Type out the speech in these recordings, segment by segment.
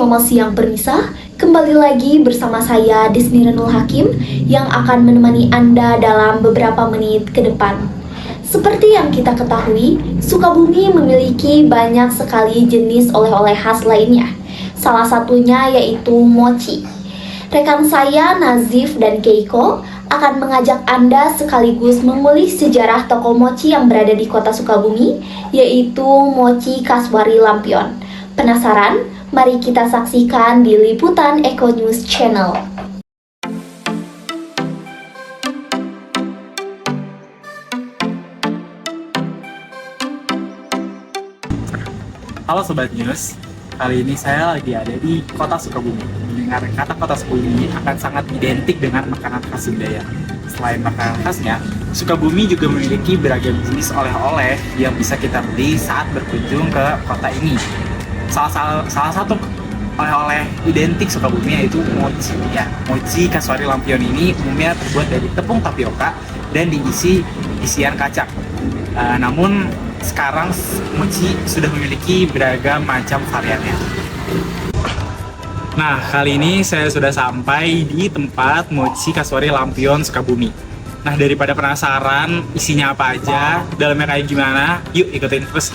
Selamat siang pemirsa, kembali lagi bersama saya Desmiranul Hakim yang akan menemani Anda dalam beberapa menit ke depan. Seperti yang kita ketahui, Sukabumi memiliki banyak sekali jenis oleh-oleh khas lainnya. Salah satunya yaitu mochi. Rekan saya Nazif dan Keiko akan mengajak Anda sekaligus mengulik sejarah toko mochi yang berada di kota Sukabumi, yaitu Mochi Kasuari Lampion. Penasaran? Mari kita saksikan di Liputan Eko News Channel. Halo Sobat News, kali ini saya lagi ada di kota Sukabumi. Mendengar kata kota Sukabumi akan sangat identik dengan makanan khas Sunda. Selain makanan khasnya, Sukabumi juga memiliki beragam jenis oleh-oleh yang bisa kita beli saat berkunjung ke kota ini. Salah satu oleh-oleh identik Sukabumi yaitu mochi. Mochi Kasuari Lampion ini umumnya terbuat dari tepung tapioka dan diisi isian kacang. Namun sekarang mochi sudah memiliki beragam macam variannya. Nah, kali ini saya sudah sampai di tempat Mochi Kasuari Lampion Sukabumi. Nah, daripada penasaran isinya apa aja, dalamnya kayak gimana, yuk ikutin terus.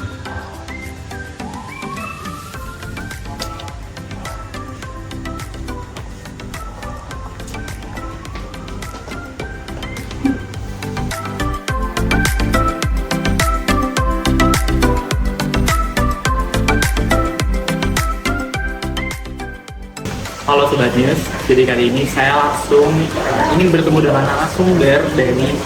Halo Sobat News, jadi kali ini saya langsung ingin bertemu dengan narasumber dari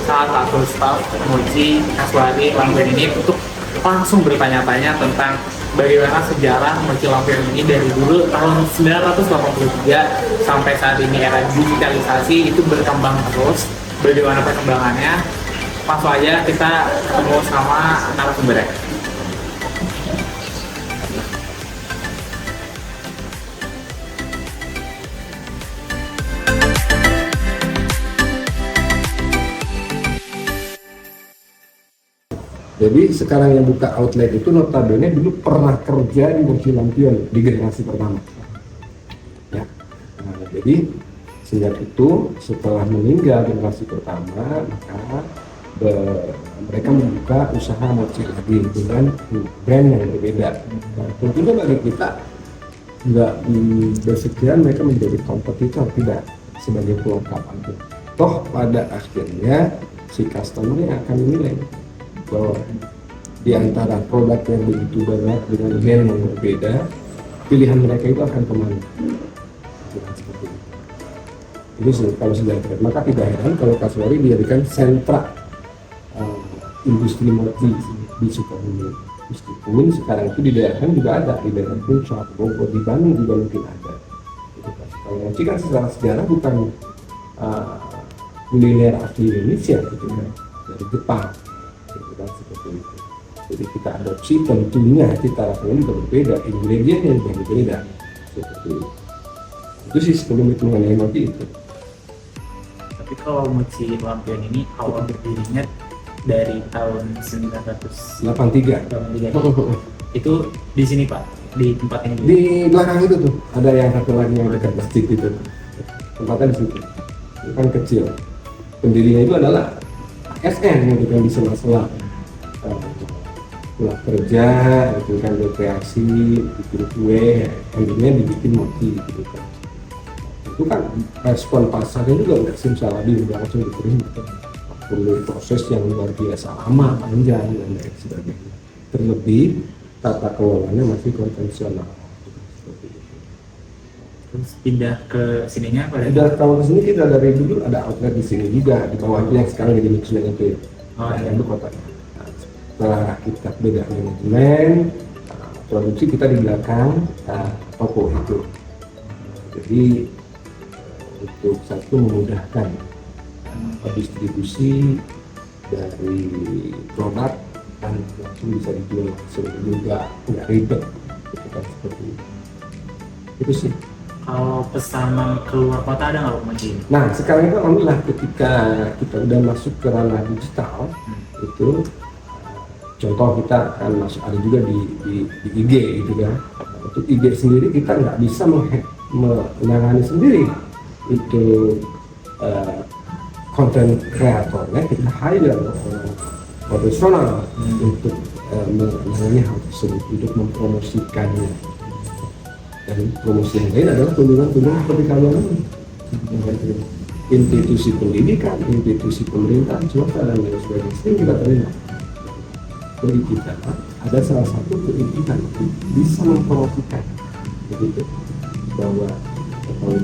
salah satu staff Mochi Kasuari Lampion ini untuk langsung bertanya-tanya tentang bagaimana sejarah Mochi Lampion ini dari dulu tahun 1983 sampai saat ini era digitalisasi itu berkembang terus. Bagaimana perkembangannya? Langsung aja kita ketemu sama narasumbernya. Jadi sekarang yang buka outlet itu notabene dulu pernah kerja di Mochi Lampion di generasi pertama. Ya. Nah, jadi sejak itu setelah meninggal generasi pertama, maka mereka membuka usaha mochi lagi dengan brand yang berbeda. Nah, tentunya bagi kita nggak bersekian mereka menjadi kompetitor, tidak sebagai pelengkap aja. Toh pada akhirnya si customer yang akan menilai bahwa di antara produk yang begitu banyak dengan brand yang berbeda, pilihan mereka itu akan kemana? Seperti itu. Itu kalau sudah brand, maka tidak heran kalau Kasuari dijadikan sentra industri mochi di Sukabumi. Meskipun sekarang itu di daerah kan juga ada, di daerah Puncak, Bogor, di Bandung juga mungkin ada. Kalau mochi kan secara sejarah bukan kuliner asli Indonesia, gitu kan, dari Jepang. Seperti itu. Jadi kita adopsi, tentunya kita rasanya juga berbeda, ingredientnya juga berbeda. Seperti itu. Itu sih sebelum itu mengenai mochi itu. Tapi kalau Mochi Lampion ini awal berdirinya dari tahun 1983 itu di sini Pak, di tempat ini. Di belakang itu tuh ada yang satu lagi yang dekat masjid itu. Tempatnya di situ. Itu kan kecil. Pendirinya itu adalah SN gitu kan, di sela-sela pulang kerja, gitu kan, rekreasi, bikin kue, akhirnya dibikin mochi gitu kan. Itu kan respon pasarnya juga nggak simsalabim, udah langsung dikirim gitu. Perlu proses yang luar biasa lama, panjang dan lain sebagainya. Terlebih tata kelolanya masih konvensional. Seperti itu. Terus pindah ke sininya pada. Udah kalau kesini kita dari dulu ada outlet di sini juga di bawah yang sekarang jadi Michelin itu ya. Itu kota. Setelah kita beda manajemen, produksi kita di belakang toko itu. Jadi untuk satu memudahkan distribusi dari produk dan langsung bisa dijual langsung juga, nggak ribet, gitu kan, seperti itu. Itu sih. Kalau pesanan keluar kota ada nggak Mochi? Nah sekarang itu alhamdulillah ketika kita udah masuk ke ranah digital itu Contoh kita akan masuk ada juga di IG gitu kan. Untuk IG sendiri kita nggak bisa menangani sendiri itu konten kreatornya, kita hire orang profesional untuk menangani hal tersebut, untuk mempromosikannya. Dan promosi yang lain adalah kunjungan-kunjungan seperti kalian ini, institusi pendidikan, institusi pemerintahan, swasta dan lain sebagainya. Sering kita terima. Bagi kita ada salah satu keinginan bisa mempromosikan begitu, bahwa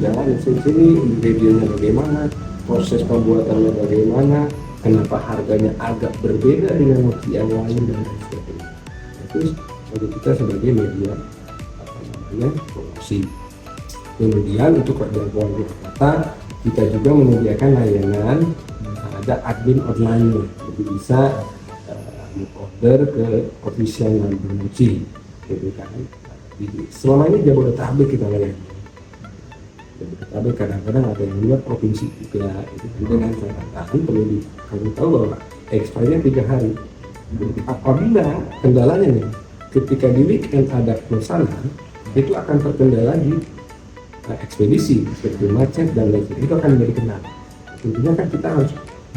jalan di sini ingredientnya bagaimana, proses pembuatannya bagaimana, kenapa harganya agak berbeda dengan mochi yang lain dan lain sebagainya. Itu bagi kita sebagai media promosi. Kemudian untuk jangkauan kata, kita juga menyediakan layanan ada admin online, jadi bisa order ke official promosi gitu kan. Selama ini Jabodetabek kita layani. Jabodetabek kadang-kadang ada yang luar provinsi juga itu dengan catatan perlu kami tahu bahwa expirednya 3 hari. Apabila kendalanya nih ketika di weekend ada pemesanan, itu akan terkendala di ekspedisi seperti macet dan lain sebagainya, itu akan menjadi kenal. Tentunya kan kita harus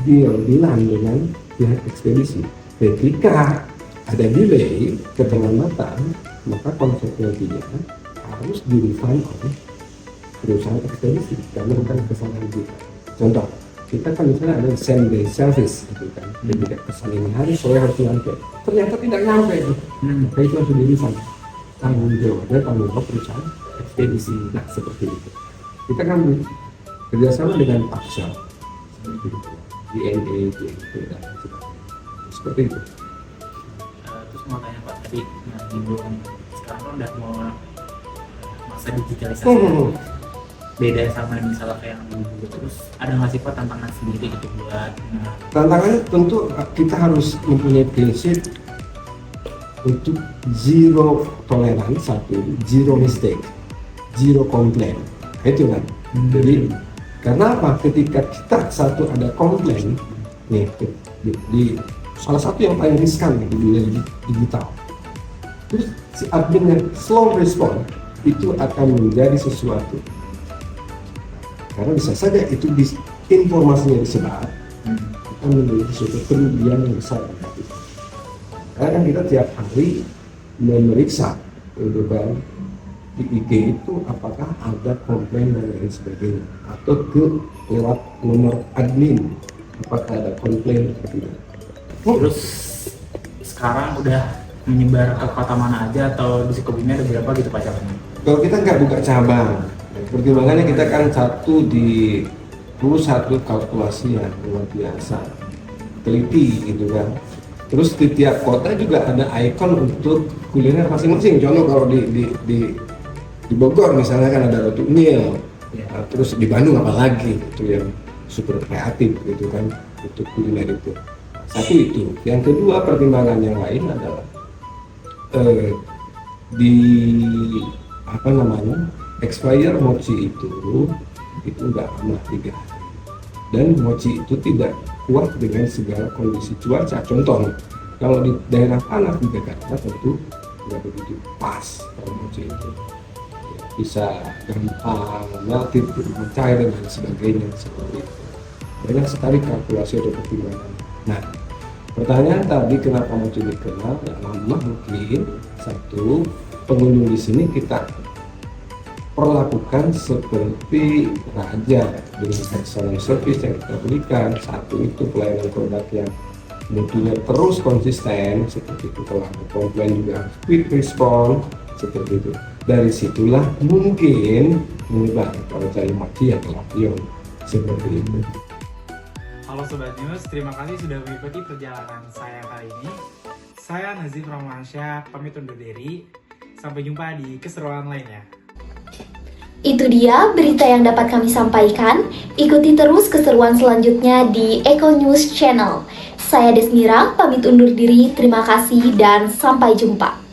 deal-dealan dengan pihak ekspedisi. Ketika ada delay keterlambatan, maka konsekuensinya harus di-refund oleh perusahaan ekspedisi karena bukan kesalahan kita. Contoh, kita kan misalnya ada same day service gitu kan, ketika pesan ini hari sore harus nyampe, ternyata tidak nyampe itu, maka itu harus di-refund. Tanggung jawab perusahaan ekspedisi. Nah seperti itu. Kita kan kerjasama dengan Paksa, seperti itu, DNA, DNP dan sebagainya. Seperti itu. Terus mau tanya Pak tadi, sekarang kan udah mau masa digitalisasi, beda sama misalnya kayak yang dulu. Terus ada nggak sih Pak tantangan sendiri gitu buat? Tantangannya tentu kita harus mempunyai prinsip untuk zero tolerance, satu, zero mistake, zero complaint. Itu kan. Jadi karena apa? Ketika kita satu ada komplain nih di salah satu yang paling riskan di dunia digital, terus si admin yang slow respon itu akan menjadi sesuatu, karena bisa saja itu informasinya disebar akan menjadi sesuatu kerugian yang besar. Karena kan kita tiap hari memeriksa gitu kan, di IG itu apakah ada komplain dan lain sebagainya, atau lewat nomor admin apakah ada komplain atau tidak. Terus sekarang udah menyebar ke kota mana aja atau di Sukabumi ada berapa gitu Pak cabangnya? Kalau kita nggak buka cabang, pertimbangannya kita kan perlu satu kalkulasi yang luar biasa, teliti gitu kan. Terus di tiap kota juga ada ikon untuk kuliner masing-masing. Contoh kalau di Bogor misalnya kan ada Roti Unyil, terus di Bandung apalagi itu yang super kreatif gitu kan untuk kuliner itu. Satu itu. Yang kedua pertimbangan yang lain adalah expire mochi itu nggak lama 3 hari. Dan mochi itu tidak kuat dengan segala kondisi cuaca. Contoh, kalau di daerah panas di Jakarta tentu nggak begitu pas kalau mochi itu. Bisa gampang melted, mencair dan sebagainya seperti itu. Banyak sekali kalkulasi atau pertimbangan. Nah, pertanyaan tadi kenapa mochi dikenal? Ya, lama mungkin satu pengunjung di sini kita perlakukan seperti raja dengan excellent service yang kita berikan. Satu itu pelayanan produk yang mutunya terus konsisten seperti itu. Kalau ada komplain juga harus quick respon seperti itu. Dari situlah mungkin menyebar kalau cari mochi atau lampion seperti itu. Halo Sobat News, terima kasih sudah mengikuti perjalanan saya kali ini. Saya Nazif Rahmansyah, pamit undur diri. Sampai jumpa di keseruan lainnya. Itu dia berita yang dapat kami sampaikan. Ikuti terus keseruan selanjutnya di Eko News Channel. Saya Desmira, pamit undur diri. Terima kasih dan sampai jumpa.